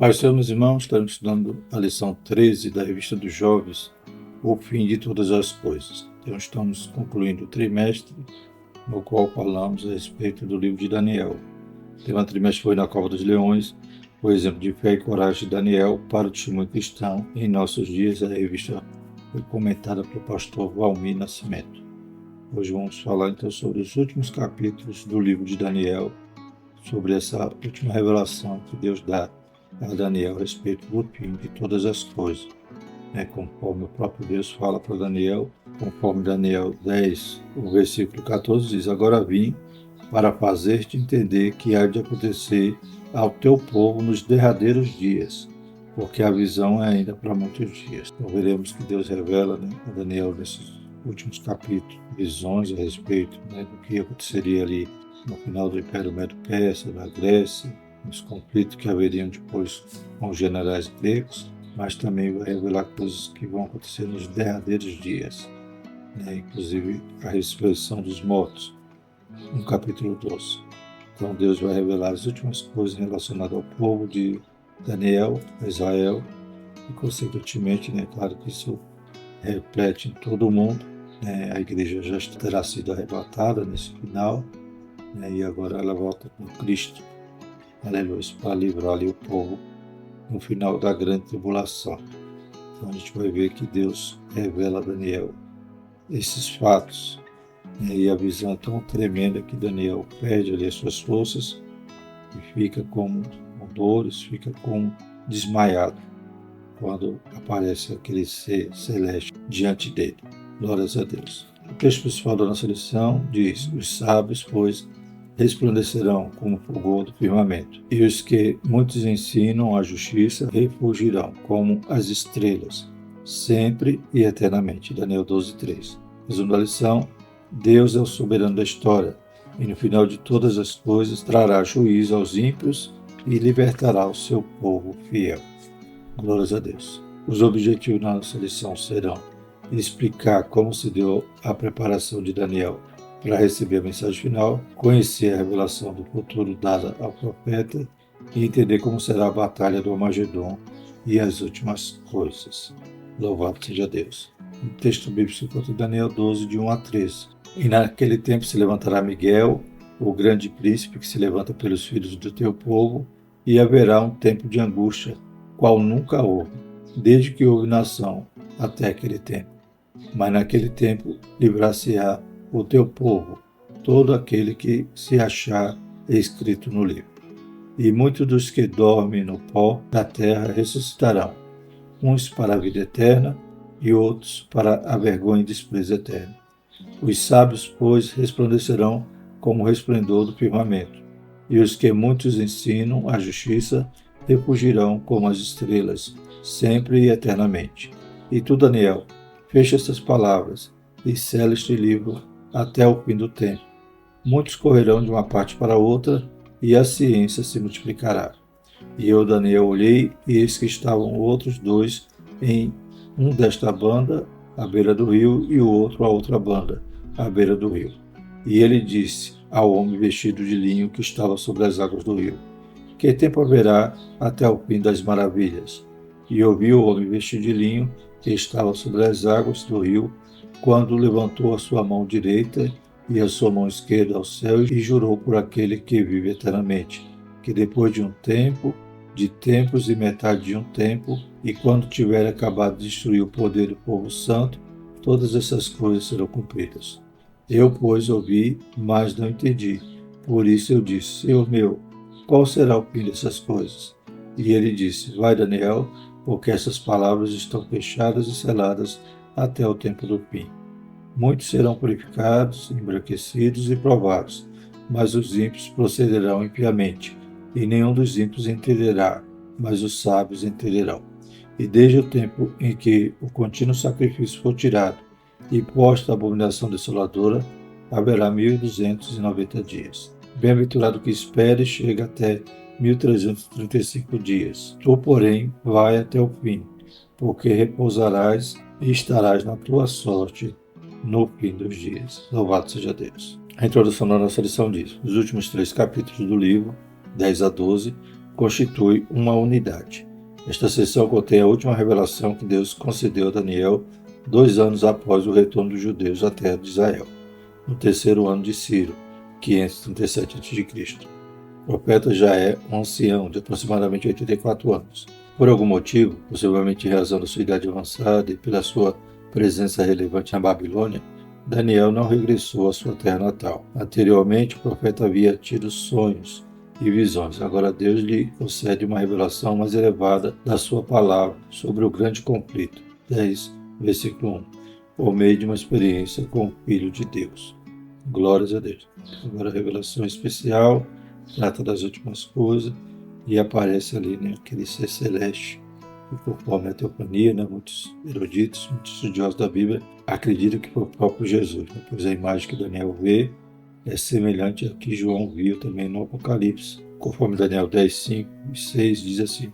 Paz, meus irmãos, estamos estudando a lição 13 da Revista dos Jovens, O Fim de Todas as Coisas. Então, estamos concluindo o trimestre, no qual falamos a respeito do livro de Daniel. O tema do trimestre foi Na Cova dos Leões, o exemplo de fé e coragem de Daniel para o testemunho cristão. Em nossos dias, a revista foi comentada pelo pastor Valmir Nascimento. Hoje vamos falar então sobre os últimos capítulos do livro de Daniel, sobre essa última revelação que Deus dá a Daniel a respeito do fim de todas as coisas. Conforme o próprio Deus fala para Daniel, conforme Daniel 10, o versículo 14 diz: Agora vim para fazer-te entender que há de acontecer ao teu povo nos derradeiros dias, porque a visão é ainda para muitos dias. Então veremos que Deus revela a Daniel nesses últimos capítulos visões a respeito do que aconteceria ali no final do Império Medo-Persa, na Grécia, os conflitos que haveriam depois com os generais gregos, mas também vai revelar coisas que vão acontecer nos derradeiros dias, inclusive a ressurreição dos mortos, no capítulo 12. Então Deus vai revelar as últimas coisas relacionadas ao povo de Daniel, a Israel, e consequentemente, claro que isso reflete em todo o mundo. A igreja já terá sido arrebatada nesse final, e agora ela volta com Cristo, aleluia, para livrar ali o povo no final da grande tribulação. Então a gente vai ver que Deus revela a Daniel esses fatos, e a visão é tão tremenda que Daniel perde ali as suas forças e fica com dores, fica desmaiado quando aparece aquele ser celeste diante dele. Glórias a Deus. O texto principal da nossa lição diz: os sábios, pois, resplandecerão como fulgor do firmamento, e os que muitos ensinam a justiça refugirão como as estrelas, sempre e eternamente. Daniel 12:3. Resumo da lição: Deus é o soberano da história, e no final de todas as coisas trará juízo aos ímpios e libertará o seu povo fiel. Glórias a Deus. Os objetivos da nossa lição serão explicar como se deu a preparação de Daniel para receber a mensagem final, conhecer a revelação do futuro dada ao profeta e entender como será a batalha do Armagedon e as últimas coisas. Louvado seja Deus. O texto bíblico se encontra em Daniel 12, de 1 a 13. E naquele tempo se levantará Miguel, o grande príncipe que se levanta pelos filhos do teu povo, e haverá um tempo de angústia, qual nunca houve, desde que houve nação até aquele tempo. Mas naquele tempo livrar-se-á o teu povo, todo aquele que se achar escrito no livro. E muitos dos que dormem no pó da terra ressuscitarão, uns para a vida eterna e outros para a vergonha e desprezo eterno. Os sábios, pois, resplandecerão como o resplendor do firmamento, e os que muitos ensinam a justiça refugirão como as estrelas, sempre e eternamente. E tu, Daniel, fecha estas palavras e sela este livro até o fim do tempo. Muitos correrão de uma parte para outra, e a ciência se multiplicará. E eu, Daniel, olhei, e eis que estavam outros dois, um desta banda, à beira do rio, e o outro à outra banda, à beira do rio. E ele disse ao homem vestido de linho que estava sobre as águas do rio: Que tempo haverá até o fim das maravilhas? E ouvi o homem vestido de linho que estava sobre as águas do rio, quando levantou a sua mão direita e a sua mão esquerda ao céu e jurou por aquele que vive eternamente, que depois de um tempo, de tempos e metade de um tempo, e quando tiver acabado de destruir o poder do povo santo, todas essas coisas serão cumpridas. Eu, pois, ouvi, mas não entendi. Por isso eu disse: Senhor meu, qual será o fim dessas coisas? E ele disse: Vai, Daniel, porque essas palavras estão fechadas e seladas até o tempo do fim. Muitos serão purificados, embranquecidos e provados, mas os ímpios procederão impiamente, e nenhum dos ímpios entenderá, mas os sábios entenderão. E desde o tempo em que o contínuo sacrifício for tirado e posta a abominação desoladora, haverá 1290 dias. Bem-aventurado que espere e chega até 1335 dias. Tu, porém, vai até o fim, porque repousarás e estarás na tua sorte no fim dos dias. Louvado seja Deus. A introdução da nossa lição diz: os últimos 3 capítulos do livro, 10 a 12, constitui uma unidade. Esta seção contém a última revelação que Deus concedeu a Daniel 2 anos após o retorno dos judeus à terra de Israel, no terceiro ano de Ciro, 537 a.C. O profeta já é um ancião de aproximadamente 84 anos. Por algum motivo, possivelmente em razão da sua idade avançada e pela sua presença relevante na Babilônia, Daniel não regressou à sua terra natal. Anteriormente, o profeta havia tido sonhos e visões. Agora Deus lhe concede uma revelação mais elevada da sua palavra sobre o grande conflito. 10, versículo 1. Por meio de uma experiência com o Filho de Deus. Glórias a Deus. Agora a revelação especial trata das últimas coisas e aparece ali, aquele ser celeste. E conforme a teofania, muitos eruditos, muitos estudiosos da Bíblia acreditam que foi o próprio Jesus, pois a imagem que Daniel vê é semelhante ao que João viu também no Apocalipse. Conforme Daniel 10, 5 e 6 diz assim: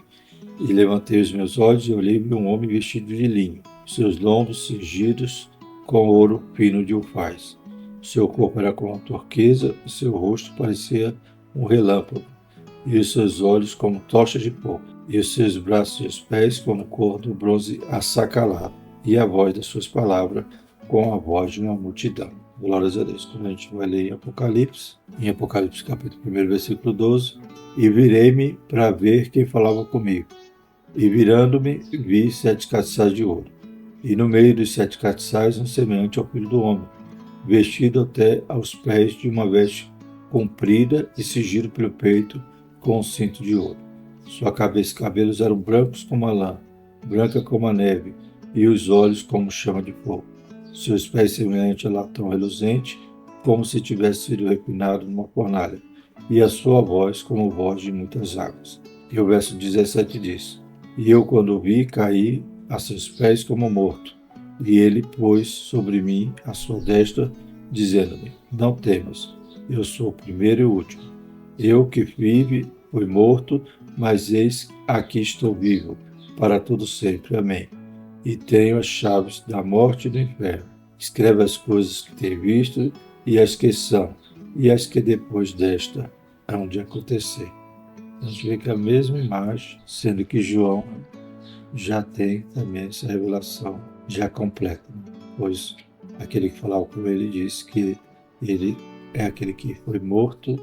E levantei os meus olhos e olhei um homem vestido de linho, seus lombos cingidos com ouro fino de ufaz. Seu corpo era como a turquesa e seu rosto parecia um relâmpago, e os seus olhos como tochas de fogo, e os seus braços e os pés como cor do bronze assacalado, e a voz das suas palavras com a voz de uma multidão. Glórias a Deus. Quando a gente vai ler em Apocalipse capítulo 1, versículo 12, e virei-me para ver quem falava comigo. E virando-me, vi 7 castiçais de ouro, e no meio dos 7 castiçais um semelhante ao Filho do Homem, vestido até aos pés de uma veste comprida e cingido pelo peito com um cinto de ouro. Sua cabeça e cabelos eram brancos como a lã, branca como a neve, e os olhos como chama de fogo. Seus pés semelhantes a latão reluzente, como se tivesse sido refinado numa fornalha, e a sua voz como voz de muitas águas. E o verso 17 diz: E eu, quando o vi, caí a seus pés como morto, e ele pôs sobre mim a sua destra, dizendo-me: Não temas, eu sou o primeiro e o último. Eu que vive fui morto, mas eis aqui estou vivo, para todo sempre. Amém. E tenho as chaves da morte e do inferno. Escreve as coisas que tem visto, e as que são, e as que depois desta hão de acontecer. A gente vê que é a mesma imagem, sendo que João já tem também essa revelação já completa, pois aquele que falava com ele disse que ele é aquele que foi morto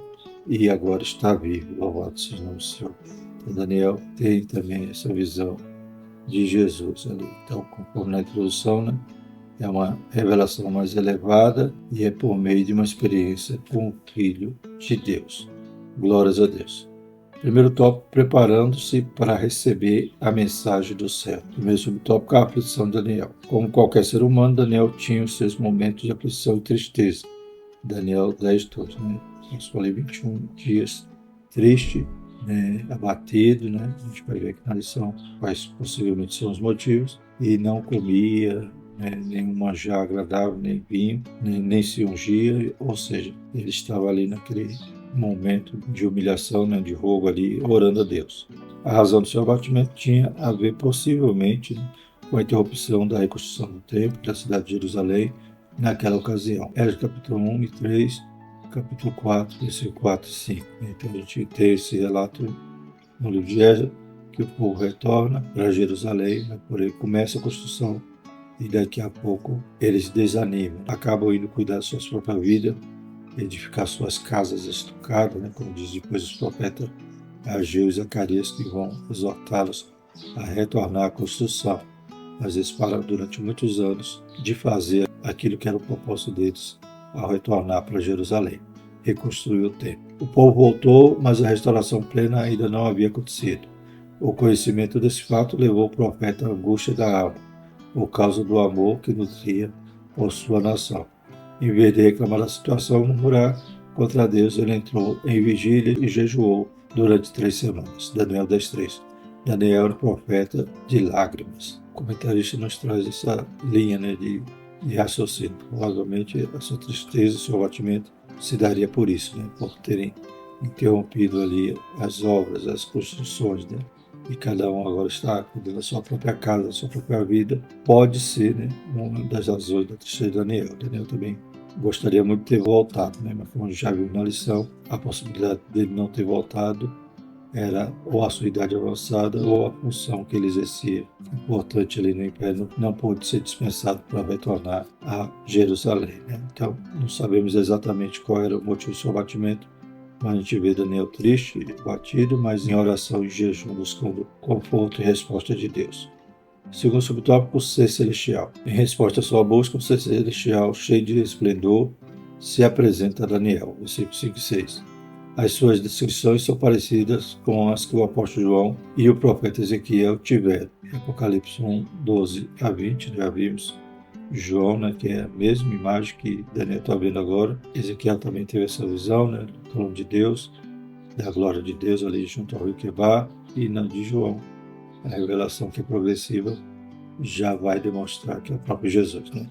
e agora está vivo. Louvado seja o nome do Senhor. Então Daniel tem também essa visão de Jesus ali. Então, conforme na introdução, é uma revelação mais elevada e é por meio de uma experiência com o Filho de Deus. Glórias a Deus. Primeiro tópico, preparando-se para receber a mensagem do céu. Primeiro subtópico, a aflição de Daniel. Como qualquer ser humano, Daniel tinha os seus momentos de aflição e tristeza. Daniel 10, 12, Passou ali 21 dias triste, abatido, A gente vai ver aqui na lição quais possivelmente são os motivos. E não comia, nenhum manjar agradável, nem vinho, nem se ungia, ou seja, ele estava ali naquele momento de humilhação, de rogo ali, orando a Deus. A razão do seu abatimento tinha a ver possivelmente com a interrupção da reconstrução do templo da cidade de Jerusalém naquela ocasião. Esdras capítulo 1 e 3, capítulo 4, versículo 4 e 5. Então a gente tem esse relato no livro de Esdras, que o povo retorna para Jerusalém, porém começa a construção e daqui a pouco eles desanimam, acabam indo cuidar da sua própria vida, edificar suas casas estucadas, como diz depois os profetas Ageu e Zacarias, que vão exortá-los a retornar à construção. Mas eles param durante muitos anos de fazer aquilo que era o propósito deles ao retornar para Jerusalém, reconstruir o templo. O povo voltou, mas a restauração plena ainda não havia acontecido. O conhecimento desse fato levou o profeta à angústia da alma, por causa do amor que nutria por sua nação. Em vez de reclamar da situação e murmurar contra Deus, ele entrou em vigília e jejuou durante 3 semanas. Daniel 10:3. Daniel era um profeta de lágrimas. O comentarista nos traz essa linha de raciocínio. Provavelmente a sua tristeza, o seu abatimento se daria por isso, por terem interrompido ali as obras, as construções, e cada um agora está cuidando da sua própria casa, da sua própria vida. Pode ser, uma das razões da tristeza de Daniel. Daniel também gostaria muito de ter voltado, mas como já viu na lição, a possibilidade dele não ter voltado era ou a sua idade avançada ou a função que ele exercia importante ali no Império não pôde ser dispensado para retornar a Jerusalém, né? Então, não sabemos exatamente qual era o motivo do seu abatimento, mas a gente vê Daniel triste, batido, mas em oração e jejum, buscando conforto e resposta de Deus. Segundo subtópico, o ser celestial. Em resposta à sua busca, o ser celestial, cheio de esplendor, se apresenta a Daniel, versículos 5 e 6. As suas descrições são parecidas com as que o apóstolo João e o profeta Ezequiel tiveram. Em Apocalipse 1, 12 a 20, já vimos João, né, que é a mesma imagem que Daniel está vendo agora. Ezequiel também teve essa visão, né, do trono de Deus, da glória de Deus ali junto ao rio Quebar, e na de João. A revelação que é progressiva já vai demonstrar que é o próprio Jesus, né?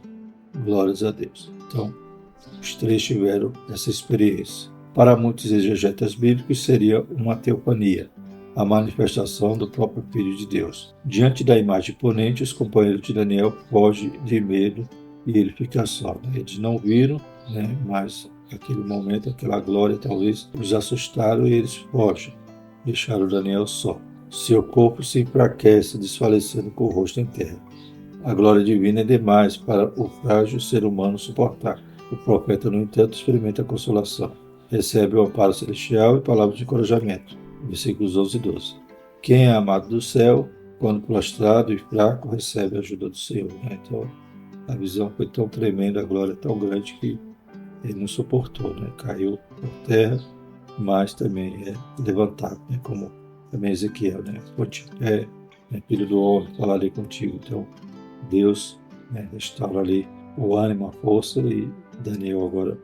Glórias a Deus. Então, os três tiveram essa experiência. Para muitos exegetas bíblicos, seria uma teofania, a manifestação do próprio Filho de Deus. Diante da imagem imponente, os companheiros de Daniel fogem de medo e ele fica só. Né? Eles não viram, né? Mas aquele momento, aquela glória, talvez os assustaram e eles fogem. Deixaram Daniel só. Seu corpo se enfraquece, desfalecendo com o rosto em terra. A glória divina é demais para o frágil ser humano suportar. O profeta, no entanto, experimenta a consolação. Recebe o amparo celestial e palavras de encorajamento. Versículos 11 e 12. Quem é amado do céu, quando prostrado e fraco, recebe a ajuda do Senhor. Né? Então, a visão foi tão tremenda, a glória tão grande que ele não suportou. Né? Caiu por terra, mas também é levantado, né? Como também Ezequiel, né? Filho do homem, falarei contigo. Então, Deus, né, restaura ali o ânimo, a força, e Daniel agora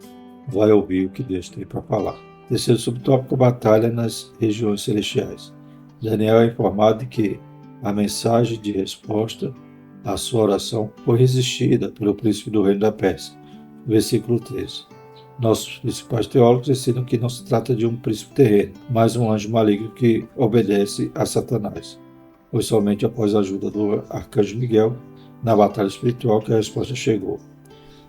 vai ouvir o que Deus tem para falar. Terceiro subtópico, batalha nas regiões celestiais. Daniel é informado de que a mensagem de resposta à sua oração foi resistida pelo príncipe do reino da Pérsia. Versículo 13. Nossos principais teólogos ensinam que não se trata de um príncipe terreno, mas um anjo maligno que obedece a Satanás. Foi somente após a ajuda do arcanjo Miguel na batalha espiritual que a resposta chegou.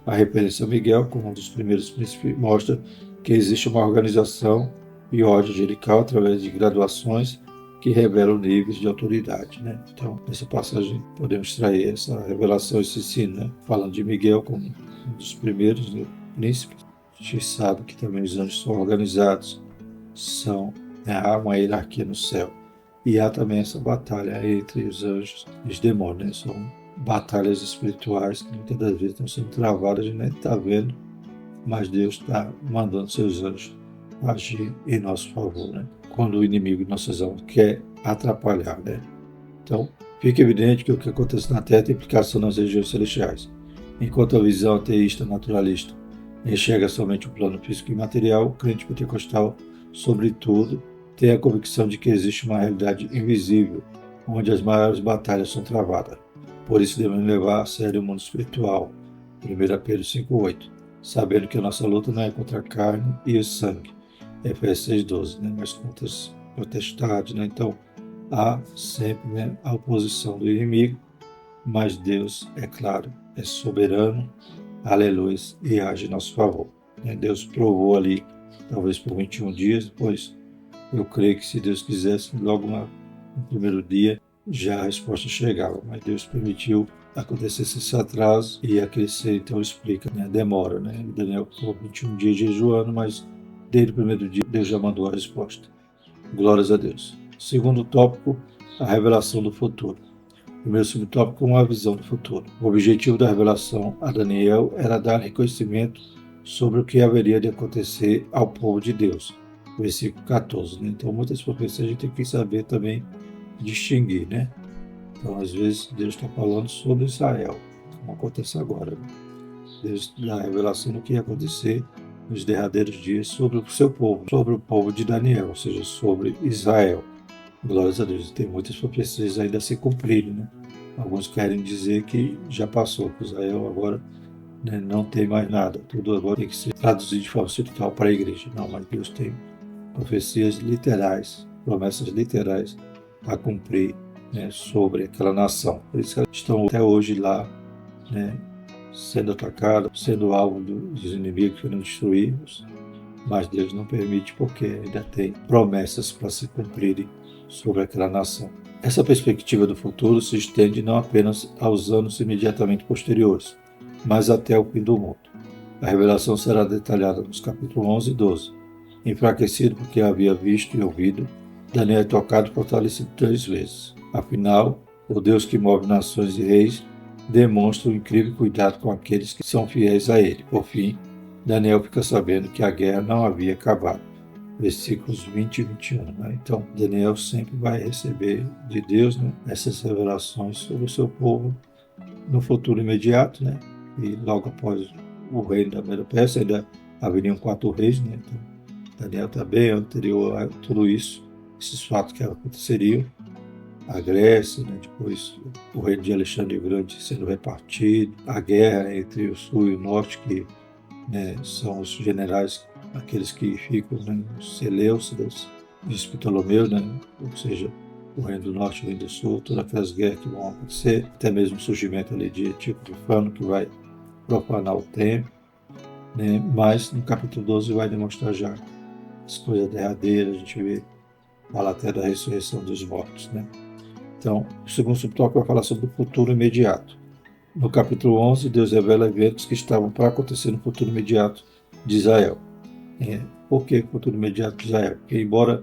A referência a Miguel, como um dos primeiros príncipes, mostra que existe uma organização e ordem angelical através de graduações que revelam níveis de autoridade. Né? Então, nessa passagem podemos extrair essa revelação, esse ensino, né? Falando de Miguel como um dos primeiros, né, príncipes. A gente sabe que também os anjos são organizados, há uma hierarquia no céu. E há também essa batalha entre os anjos e os demônios. Né? São batalhas espirituais que muitas das vezes estão sendo travadas, a gente nem está vendo, mas Deus está mandando seus anjos agir em nosso favor, né? Quando o inimigo de nossas almas quer atrapalhar. Né? Então, fica evidente que o que acontece na Terra tem implicação nas regiões celestiais. Enquanto a visão ateísta naturalista enxerga somente o plano físico e material, o crente pentecostal, sobretudo, tem a convicção de que existe uma realidade invisível, onde as maiores batalhas são travadas. Por isso devemos levar a sério o mundo espiritual. 1 Pedro 5,8. Sabendo que a nossa luta não é contra a carne e o sangue. Efésios 6,12. Né? Mas contra as potestades. Né? Então, há sempre, né, a oposição do inimigo, mas Deus, é claro, é soberano, aleluia, e age em nosso favor. Deus provou ali, talvez por 21 dias, depois eu creio que se Deus quisesse, logo no primeiro dia, já a resposta chegava, mas Deus permitiu acontecesse esse atraso e a crescer, então explica, né, a demora. Né? Daniel ficou 21 dias jejuando, mas desde o primeiro dia Deus já mandou a resposta. Glórias a Deus. Segundo tópico, a revelação do futuro. Primeiro subtópico, uma visão do futuro. O objetivo da revelação a Daniel era dar reconhecimento sobre o que haveria de acontecer ao povo de Deus. Versículo 14. Né? Então, muitas profecias a gente tem que saber também distinguir, né? Então, às vezes, Deus está falando sobre Israel, como acontece agora. Né? Deus dá a revelação do que ia acontecer nos derradeiros dias sobre o seu povo, sobre o povo de Daniel, ou seja, sobre Israel. Glórias a Deus. Tem muitas profecias ainda a se cumprirem, né? Alguns querem dizer que já passou, que Israel agora, né, não tem mais nada. Tudo agora tem que ser traduzido de forma espiritual para a igreja. Não, mas Deus tem profecias literais, promessas literais a cumprir, né, sobre aquela nação. Por isso que elas estão até hoje lá, né, sendo atacadas, sendo alvo dos inimigos querendo destruí-los. mas Deus não permite porque ainda tem promessas para se cumprirem sobre aquela nação. Essa perspectiva do futuro se estende não apenas aos anos imediatamente posteriores, mas até o fim do mundo. A revelação será detalhada nos capítulos 11 e 12. Enfraquecido porque havia visto e ouvido, Daniel é tocado e fortalecido 3 vezes. Afinal, o Deus que move nações e reis demonstra um incrível cuidado com aqueles que são fiéis a ele. Por fim, Daniel fica sabendo que a guerra não havia acabado. Versículos 20 e 21. Então, Daniel sempre vai receber de Deus, essas revelações sobre o seu povo no futuro imediato, e logo após o reino da Medo-Pérsia ainda haveriam 4 reis, então Daniel está bem anterior a tudo isso, esses fatos que aconteceriam. A Grécia, depois o reino de Alexandre o Grande sendo repartido, a guerra entre o sul e o norte, que são os generais, aqueles que ficam nos Seleucidas e os Ptolomeus, ou seja, o reino do norte e o reino do sul, todas aquelas guerras que vão acontecer, até mesmo o surgimento ali de Antíoco Epifânio, que vai profanar o templo, mas no capítulo 12 vai demonstrar já as coisas derradeiras, a gente fala até da ressurreição dos mortos. Então, o segundo subtópico vai falar sobre o futuro imediato. No capítulo 11, Deus revela eventos que estavam para acontecer no futuro imediato de Israel. Por que o futuro imediato de Israel? Porque, embora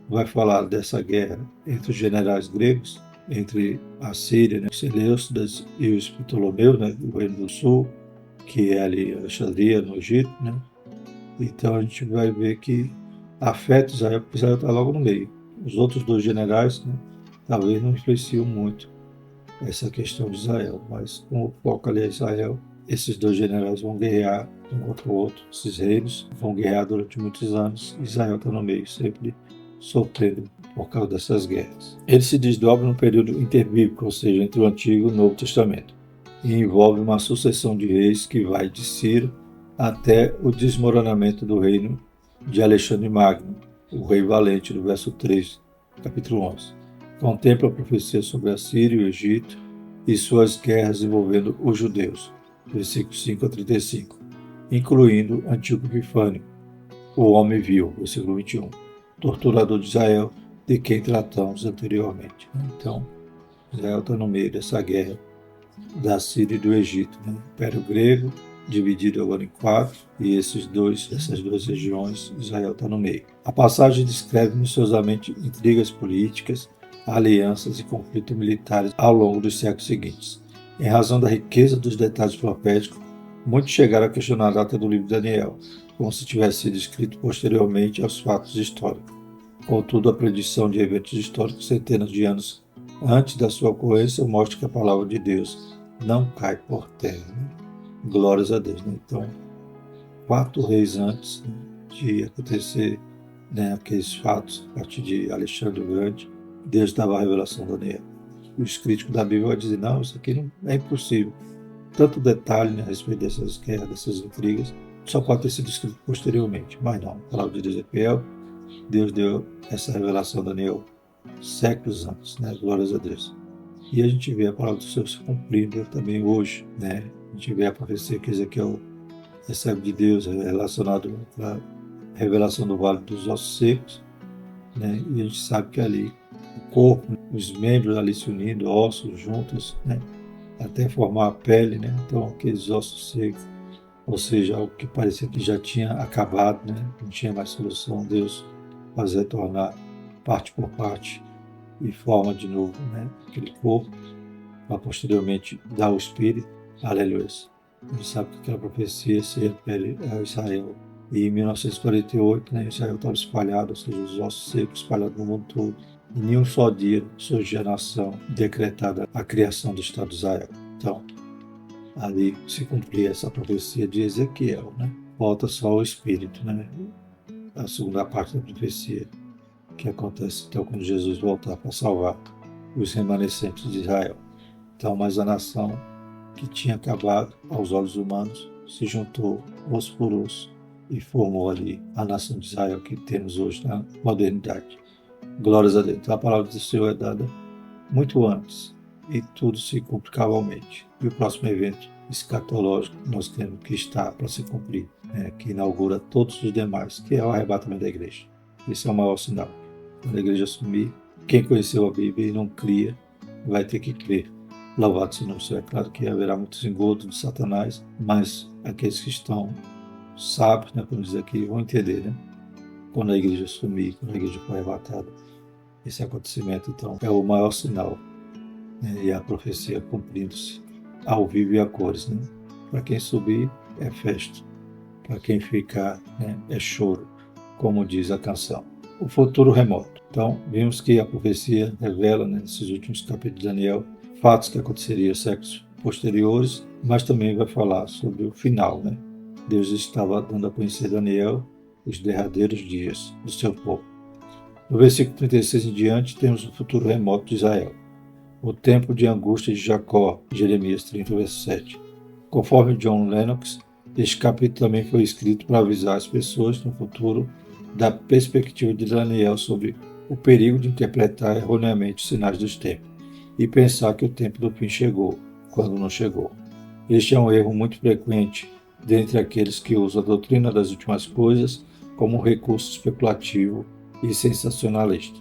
vai falar dessa guerra entre os generais gregos, entre a Síria, os Seleucidas e os Ptolomeus, o reino do sul, que é ali Alexandria, no Egito, Então a gente vai ver que afeta Israel, porque Israel está logo no meio. Os outros 2 generais, talvez não influenciam muito essa questão de Israel, mas com o foco ali é Israel, esses 2 generais vão guerrear um contra o outro, esses reinos vão guerrear durante muitos anos, Israel está no meio, sempre sofrendo por causa dessas guerras. Ele se desdobra no período interbíblico, ou seja, entre o Antigo e o Novo Testamento, e envolve uma sucessão de reis que vai de Ciro até o desmoronamento do reino de Alexandre Magno, o rei valente, do verso 3, capítulo 11. Contempla a profecia sobre a Síria e o Egito e suas guerras envolvendo os judeus, versículos 5 a 35, incluindo Antíoco Epifânio, o homem vil, versículo 21, torturador de Israel, de quem tratamos anteriormente. Então, Israel está no meio dessa guerra da Síria e do Egito, Império Grego, dividido agora em 4, e essas 2 regiões, Israel está no meio. A passagem descreve minuciosamente intrigas políticas, alianças e conflitos militares ao longo dos séculos seguintes. Em razão da riqueza dos detalhes proféticos, muitos chegaram a questionar a data do livro de Daniel, como se tivesse sido escrito posteriormente aos fatos históricos. Contudo, a predição de eventos históricos centenas de anos antes da sua ocorrência mostra que a palavra de Deus não cai por terra. Glórias a Deus. Então, 4 reis antes de acontecer aqueles fatos, a partir de Alexandre o Grande, Deus dava a revelação a Daniel. Os críticos da Bíblia vão dizer, não, isso aqui não é impossível. Tanto detalhe a respeito dessas guerras, dessas intrigas, só pode ter sido escrito posteriormente. Mas não, a palavra de Deus é fiel. Deus deu essa revelação a Daniel séculos antes, Glórias a Deus. E a gente vê a palavra do Senhor se cumprindo também hoje, A gente vê a profecia que Ezequiel recebe de Deus relacionado à revelação do Vale dos Ossos Secos, E a gente sabe que ali o corpo, os membros ali se unindo, ossos juntos, Até formar a pele, Então aqueles ossos secos, ou seja, algo que parecia que já tinha acabado, Não tinha mais solução, Deus faz retornar parte por parte e forma de novo, Aquele corpo, para posteriormente dar o espírito. Aleluia. A gente sabe que aquela profecia se refere a Israel. E em 1948, Israel estava espalhado, ou seja, os ossos secos espalhados no mundo todo. Em nenhum só dia surgiu a nação decretada a criação do Estado de Israel. Então, ali se cumpria essa profecia de Ezequiel, Falta só o espírito, A segunda parte da profecia, que acontece então quando Jesus voltar para salvar os remanescentes de Israel. Então, mas a nação que tinha acabado aos olhos humanos se juntou osso por osso e formou ali a nação de Israel que temos hoje na modernidade. Glórias a Deus. Então, a palavra do Senhor é dada muito antes e tudo se cumpre cabalmente. E o próximo evento escatológico nós temos que estar para se cumprir. que inaugura todos os demais, que é o arrebatamento da igreja. Esse é o maior sinal. Quando a igreja assumir, quem conheceu a Bíblia e não cria, vai ter que crer. Louvado seja o Senhor. É claro que haverá muitos engodos de Satanás, mas aqueles que estão sábios, como diz aqui, vão entender, quando a igreja assumir, quando a igreja for arrebatada. Esse acontecimento, então, é o maior sinal, e a profecia cumprindo-se ao vivo e a cores. Para quem subir, é festa. Para quem ficar, é choro, como diz a canção. O futuro remoto. Então, vimos que a profecia revela, nesses últimos capítulos de Daniel, fatos que aconteceriam em séculos posteriores, mas também vai falar sobre o final. Deus estava dando a conhecer a Daniel os derradeiros dias do seu povo. No versículo 36 em diante, temos o futuro remoto de Israel. O tempo de angústia de Jacó, Jeremias 30, verso 7. Conforme John Lennox, este capítulo também foi escrito para avisar as pessoas no futuro da perspectiva de Daniel sobre o perigo de interpretar erroneamente os sinais dos tempos e pensar que o tempo do fim chegou, quando não chegou. Este é um erro muito frequente dentre aqueles que usam a doutrina das últimas coisas como um recurso especulativo e sensacionalista.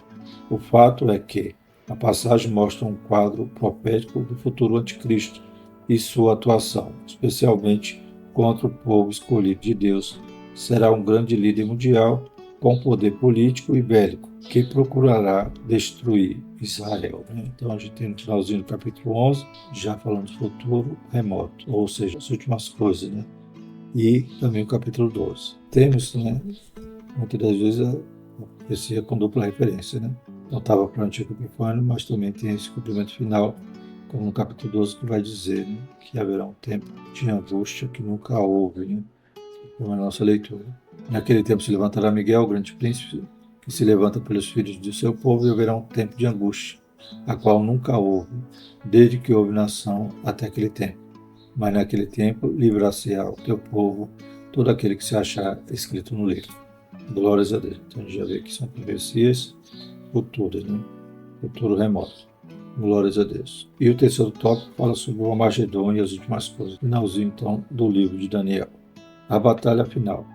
O fato é que a passagem mostra um quadro profético do futuro anticristo e sua atuação, especialmente contra o povo escolhido de Deus. Será um grande líder mundial com poder político e bélico, que procurará destruir Israel. Então a gente tem no finalzinho do capítulo 11, já falando do futuro remoto, ou seja, as últimas coisas, e também o capítulo 12. Temos, muitas das vezes, a profecia com dupla referência, Não estava para o Antigo Epifânio, mas também tem esse cumprimento final, como no capítulo 12, que vai dizer que haverá um tempo de angústia que nunca houve, como a nossa leitura. Naquele tempo se levantará Miguel, o grande príncipe, que se levanta pelos filhos do seu povo, e haverá um tempo de angústia, a qual nunca houve, desde que houve nação até aquele tempo. Mas naquele tempo livrar-se-á o teu povo, todo aquele que se achar escrito no livro. Glórias a Deus. Então a gente já vê que são profecias futuras, futuro remoto. Glórias a Deus. E o terceiro tópico fala sobre o Armagedon e as últimas coisas. Finalzinho, então, do livro de Daniel. A batalha final.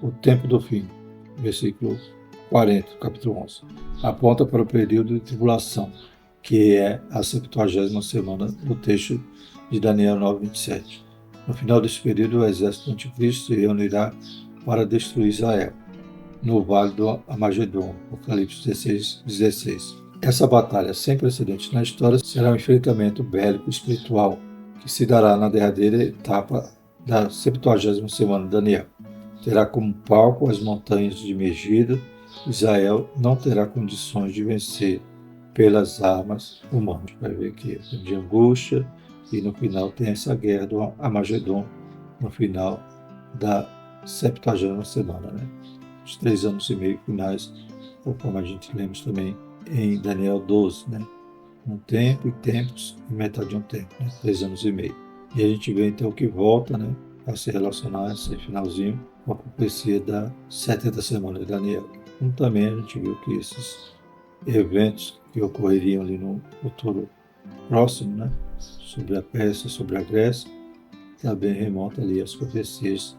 O tempo do fim. Versículo 40, capítulo 11. Aponta para o período de tribulação, que é a 70ª semana do texto de Daniel 9, 27. No final desse período, o exército do anticristo se reunirá para destruir Israel, no vale do Armagedon, Apocalipse 16, 16. Essa batalha sem precedentes na história será um enfrentamento bélico espiritual que se dará na derradeira etapa da 70ª semana de Daniel. Terá como palco as montanhas de Megido. Israel não terá condições de vencer pelas armas humanas. Vai ver que é de angústia, e no final tem essa guerra do Armagedon, no final da 70ª semana. Os 3 anos e meio finais, como a gente lembra também em Daniel 12, um tempo e tempos e metade de um tempo, 3 anos e meio. E a gente vê então que volta, a se relacionar esse finalzinho com a profecia da 70ª semana de Daniel. Como também a gente viu que esses eventos que ocorreriam ali no futuro próximo, sobre a Pérsia, sobre a Grécia, também remonta ali às profecias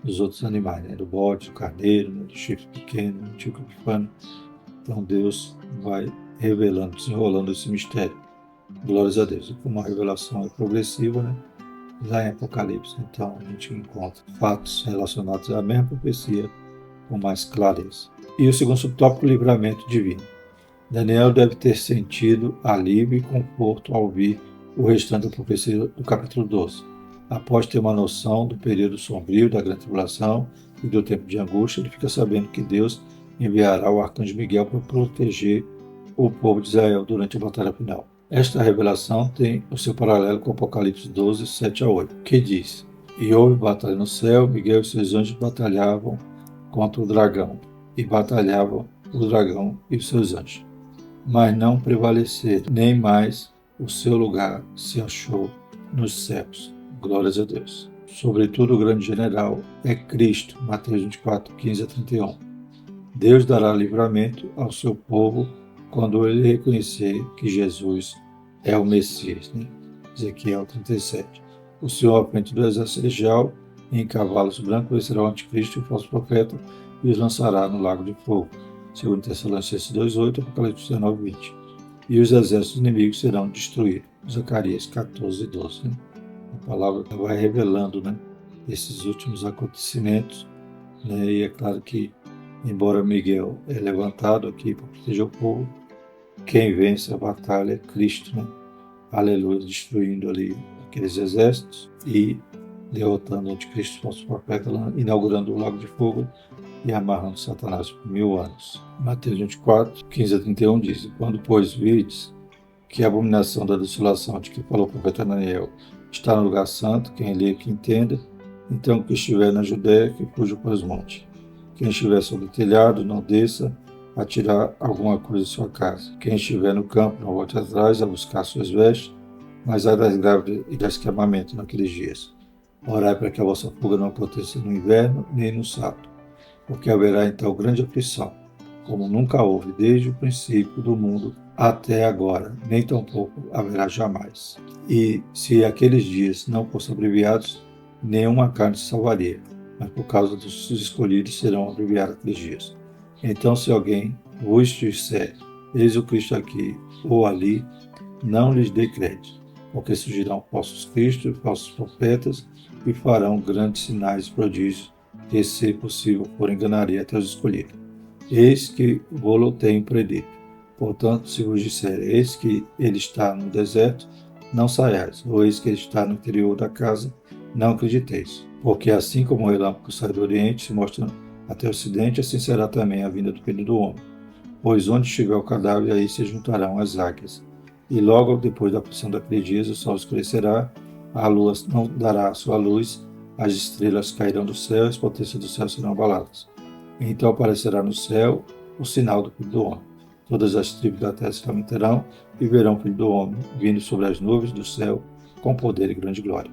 dos outros animais, do bode, do carneiro, do chifre pequeno, do Antigo Epifânio. Então Deus vai revelando, desenrolando esse mistério. Glórias a Deus. E como a revelação é progressiva, lá em Apocalipse, então a gente encontra fatos relacionados à mesma profecia com mais clareza. E o segundo subtópico, livramento divino. Daniel deve ter sentido alívio e conforto ao ouvir o restante da profecia do capítulo 12. Após ter uma noção do período sombrio da grande tribulação e do tempo de angústia, ele fica sabendo que Deus enviará o arcanjo Miguel para proteger o povo de Israel durante a batalha final. Esta revelação tem o seu paralelo com Apocalipse 12, 7 a 8, que diz: E houve batalha no céu, Miguel e seus anjos batalhavam contra o dragão, e batalhavam o dragão e os seus anjos. Mas não prevaleceram, nem mais o seu lugar se achou nos céus. Glórias a Deus. Sobretudo o grande general é Cristo, Mateus 24, 15 a 31. Deus dará livramento ao seu povo quando ele reconhecer que Jesus é o Messias. Ezequiel 37. O Senhor, à frente do exército celestial, em cavalos brancos vencerá o anticristo e o falso profeta e os lançará no lago de fogo. Segundo Tessalonicenses 2:8, Apocalipse 19:20. E os exércitos inimigos serão destruídos. Zacarias 14:12. Né? A palavra vai revelando, né, esses últimos acontecimentos. Né? E é claro que, embora Miguel é levantado aqui para proteger o povo, quem vence a batalha é Cristo, né? Aleluia, destruindo ali aqueles exércitos e derrotando o anticristo, falso profeta, inaugurando o lago de fogo e amarrando Satanás por 1000 anos. Mateus 24, 15-31 diz: Quando, pois, virdes que a abominação da desolação de que falou o profeta Daniel está no lugar santo, quem lê que entenda, então que estiver na Judéia, que fuja para os montes. Quem estiver sobre o telhado, não desça a tirar alguma coisa de sua casa. Quem estiver no campo, não volte atrás a buscar suas vestes, mas ai das grávidas e das que amamentam naqueles dias. Orai para que a vossa fuga não aconteça no inverno nem no sábado, porque haverá então grande aflição, como nunca houve desde o princípio do mundo até agora, nem tampouco haverá jamais. E se aqueles dias não fossem abreviados, nenhuma carne se salvaria, mas por causa dos escolhidos serão abreviados aqueles dias. Então, se alguém vos disser, eis o Cristo aqui ou ali, não lhes dê crédito, porque surgirão falsos cristos e falsos profetas e farão grandes sinais e prodígios, que, se possível, for enganaria até os escolhidos. Eis que vou-lo tenho predito. Portanto, se vos disser, eis que ele está no deserto, não saiais, ou eis que ele está no interior da casa, não acrediteis. Porque assim como o relâmpago sai do Oriente, se mostra até o Ocidente, assim será também a vinda do Filho do Homem. Pois onde estiver o cadáver, aí se juntarão as águias. E logo depois da aflição daqueles dias, o sol escurecerá, a lua não dará a sua luz, as estrelas cairão do céu, as potências do céu serão abaladas. Então aparecerá no céu o sinal do Filho do Homem. Todas as tribos da terra se lamentarão e verão o Filho do Homem vindo sobre as nuvens do céu com poder e grande glória.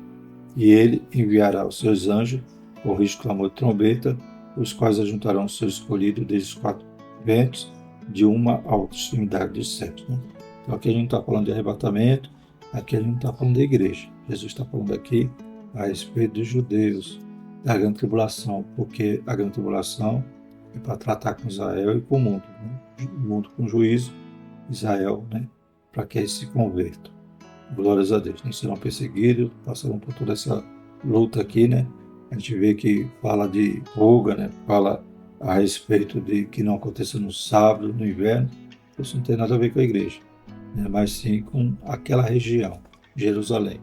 E ele enviará os seus anjos, com risco clamor de trombeta, os quais ajuntarão os seus escolhidos desde os 4 ventos, de uma a outra extremidade dos céus. Né? Então aqui a gente está falando de arrebatamento, aqui a gente está falando da igreja. Jesus está falando aqui a respeito dos judeus, da grande tribulação, porque a grande tribulação é para tratar com Israel e com o mundo. Né? O mundo com juízo, Israel, né? Para que eles se convertam. Glórias a Deus. Né? Serão perseguidos, passarão por toda essa luta aqui, né? A gente vê que fala de fuga, né? Fala a respeito de que não aconteça no sábado, no inverno. Isso não tem nada a ver com a igreja, né? Mas sim com aquela região, Jerusalém.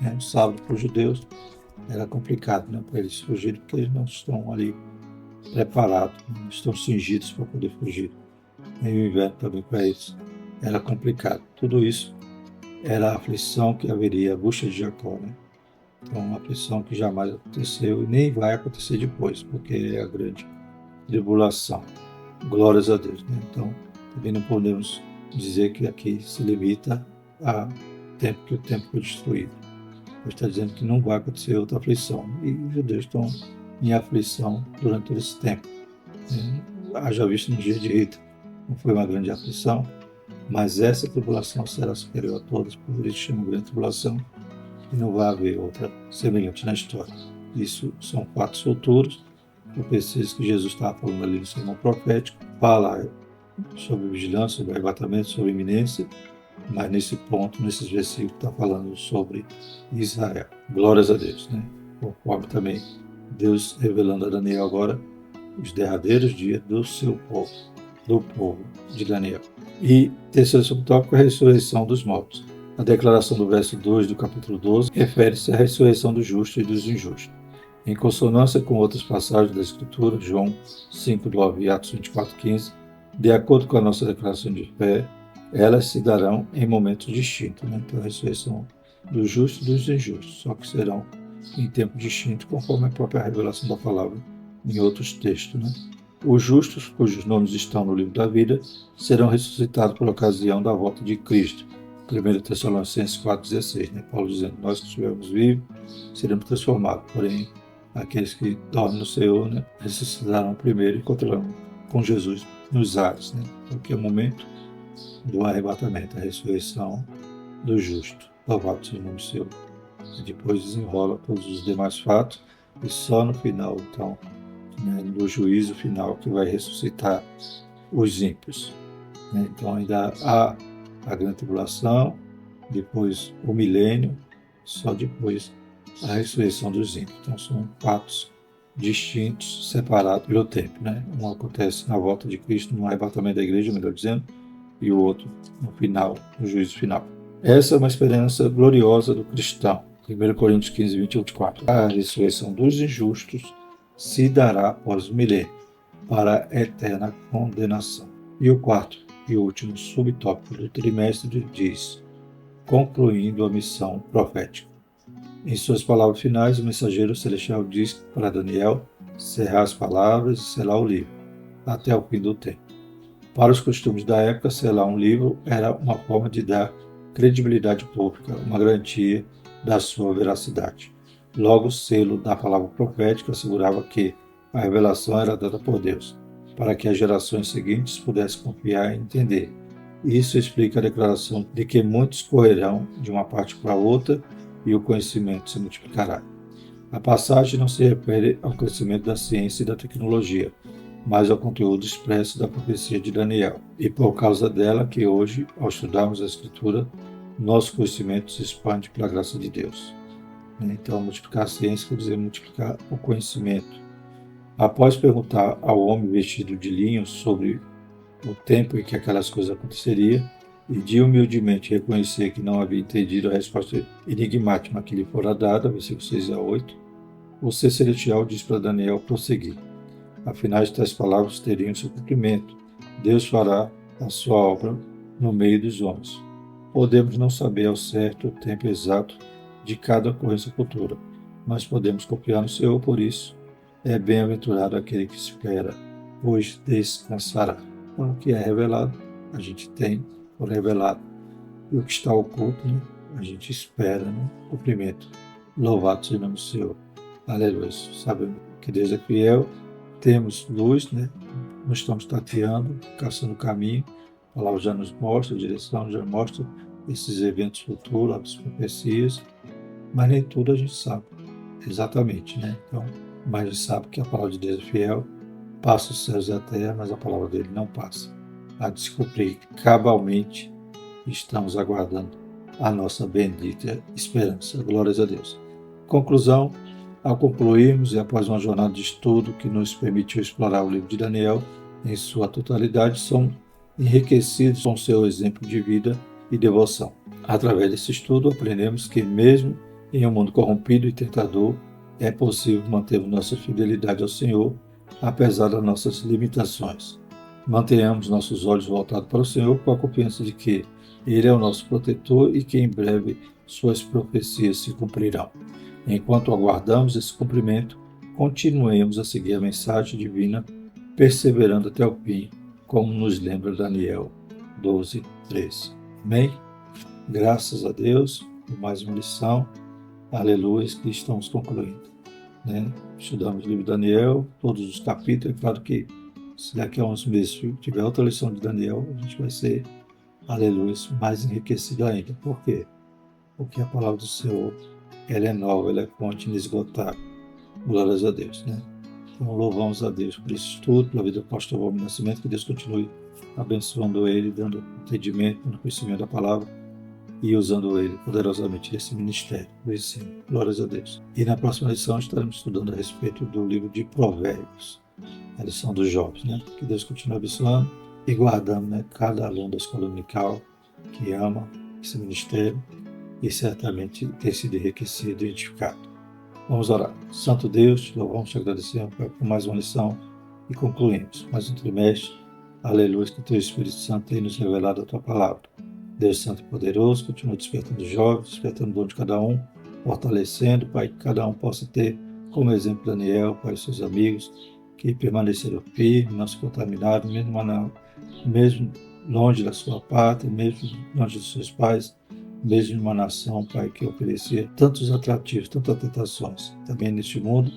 Né? O sábado para os judeus era complicado, né? Para eles fugirem, porque eles não estão ali preparados, não estão cingidos para poder fugir. E o inverno também para eles era complicado. Tudo isso era a aflição que haveria, a bucha de Jacó, né? Então, uma aflição que jamais aconteceu e nem vai acontecer depois, porque é a grande tribulação. Glórias a Deus, né? Então, também não podemos dizer que aqui se limita a tempo que o tempo foi destruído. Ele está dizendo que não vai acontecer outra aflição. E os judeus estão em aflição durante todo esse tempo. Haja visto no dia de Rita, não foi uma grande aflição, mas essa tribulação será superior a todas, por isso chama grande tribulação, e não vai haver outra semelhante na história. Isso são fatos futuros, profecias que Jesus estava falando ali no sermão profético, fala sobre vigilância, sobre arrebatamento, sobre iminência, mas nesse ponto, nesses versículos, está falando sobre Israel. Glórias a Deus, né? Conforme também Deus revelando a Daniel agora os derradeiros dias do seu povo, do povo de Daniel. E terceiro subtópico, a ressurreição dos mortos. A declaração do verso 2 do capítulo 12 refere-se à ressurreição dos justos e dos injustos. Em consonância com outras passagens da Escritura, João 5:9 e Atos 24:15, de acordo com a nossa declaração de fé, elas se darão em momentos distintos. Né? Então, a ressurreição dos justos e dos injustos, só que serão em tempo distinto, conforme a própria revelação da palavra em outros textos. Né? Os justos, cujos nomes estão no livro da vida, serão ressuscitados por ocasião da volta de Cristo. 1 Tessalonicenses 4,16, né? Paulo dizendo, nós que estivermos vivos, seremos transformados, porém, aqueles que dormem no Senhor, né, ressuscitarão primeiro e encontrarão com Jesus nos ares, né? Porque é o momento do arrebatamento, a ressurreição do justo. Louvado seja o nome do Senhor. E depois desenrola todos os demais fatos, e só no final, então, né, no juízo final, que vai ressuscitar os ímpios. Né? Então, ainda há a grande tribulação, depois o milênio, só depois a ressurreição dos ímpios. Então, são fatos distintos, separados pelo tempo. Né? Um acontece na volta de Cristo, no arrebatamento da igreja, melhor dizendo, e o outro no final, no juízo final. Essa é uma esperança gloriosa do cristão. 1 Coríntios 15, 21, 24. A ressurreição dos injustos se dará após o milênio, para a eterna condenação. E o quarto e último subtópico do trimestre diz: concluindo a missão profética. Em suas palavras finais, o mensageiro celestial diz para Daniel cerrar as palavras e selar o livro, até o fim do tempo. Para os costumes da época, selar um livro era uma forma de dar credibilidade pública, uma garantia da sua veracidade. Logo, o selo da palavra profética assegurava que a revelação era dada por Deus, para que as gerações seguintes pudessem confiar e entender. Isso explica a declaração de que muitos correrão de uma parte para outra e o conhecimento se multiplicará. A passagem não se refere ao crescimento da ciência e da tecnologia, mas ao conteúdo expresso da profecia de Daniel. E por causa dela que hoje, ao estudarmos a Escritura, nosso conhecimento se expande pela graça de Deus. Então, multiplicar a ciência quer dizer multiplicar o conhecimento. Após perguntar ao homem vestido de linho sobre o tempo em que aquelas coisas aconteceriam, e de humildemente reconhecer que não havia entendido a resposta enigmática que lhe fora dada, versículos 6 a 8, o ser celestial diz para Daniel prosseguir. Afinal, estas palavras teriam seu cumprimento. Deus fará a sua obra no meio dos homens. Podemos não saber ao certo o tempo exato de cada ocorrência futura, mas podemos confiar no Senhor, por isso é bem-aventurado aquele que espera, pois descansará. Então, o que é revelado, a gente tem por revelado. E o que está oculto, né, a gente espera no cumprimento. Louvado seja o nome do Senhor. Aleluia. Sabemos que Deus é fiel, temos luz, né? Nós estamos tateando, caçando o caminho. A palavra já nos mostra a direção, já mostra esses eventos futuros, as profecias, mas nem tudo a gente sabe exatamente, né? Então, mas a gente sabe que a palavra de Deus é fiel, passa os céus e a terra, mas a palavra dele não passa. A descobrir cabalmente, estamos aguardando a nossa bendita esperança. Glórias a Deus. Conclusão: ao concluirmos e após uma jornada de estudo que nos permitiu explorar o livro de Daniel em sua totalidade, somos enriquecidos com seu exemplo de vida e devoção. Através desse estudo, aprendemos que mesmo em um mundo corrompido e tentador, é possível manter nossa fidelidade ao Senhor, apesar das nossas limitações. Mantenhamos nossos olhos voltados para o Senhor com a confiança de que Ele é o nosso protetor e que em breve suas profecias se cumprirão. Enquanto aguardamos esse cumprimento, continuemos a seguir a mensagem divina, perseverando até o fim, como nos lembra Daniel 12, 13. Amém? Graças a Deus por mais uma lição. Aleluia, que estamos concluindo. Né? Estudamos o livro de Daniel, todos os capítulos. É claro que se daqui a uns meses tiver outra lição de Daniel, a gente vai ser, aleluia, mais enriquecido ainda. Por quê? Porque a palavra do Senhor, ela é nova, ela é fonte inesgotável. Glórias a Deus, né? Então, louvamos a Deus por esse estudo, pela vida do pastor Valmir Nascimento, que Deus continue abençoando ele, dando entendimento, dando conhecimento da palavra e usando ele poderosamente nesse ministério, do ensino. Glórias a Deus. E na próxima lição estaremos estudando a respeito do livro de Provérbios, a lição dos jovens, né? Que Deus continue abençoando e guardando, né, cada aluno da escola dominical que ama esse ministério e certamente tem sido enriquecido e edificado. Vamos orar. Santo Deus, te louvamos, te agradecemos por mais uma lição e concluímos mais um trimestre. Aleluia, que o teu Espírito Santo tenha nos revelado a tua palavra. Deus Santo e Poderoso, continua despertando os jovens, despertando o dom de cada um, fortalecendo, Pai, que cada um possa ter como exemplo Daniel, Pai, seus amigos, que permaneceram firmes, não se contaminaram, mesmo longe da sua pátria, mesmo longe dos seus pais, mesmo em uma nação, Pai, que oferecia tantos atrativos, tantas tentações. Também neste mundo,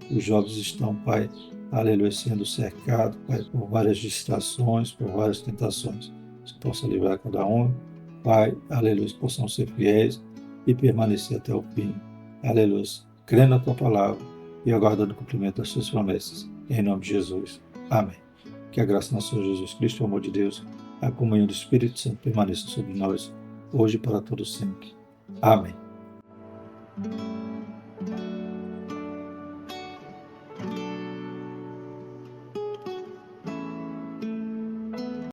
os jovens estão, Pai, aleluia, sendo cercados, Pai, por várias distrações, por várias tentações. Que possa livrar cada um, Pai, aleluia, que possam ser fiéis e permanecer até o fim. Aleluia, crendo na tua palavra e aguardando o cumprimento das suas promessas. Em nome de Jesus. Amém. Que a graça do nosso Senhor Jesus Cristo, o amor de Deus, a comunhão do Espírito Santo permaneça sobre nós, hoje e para todos sempre. Amém.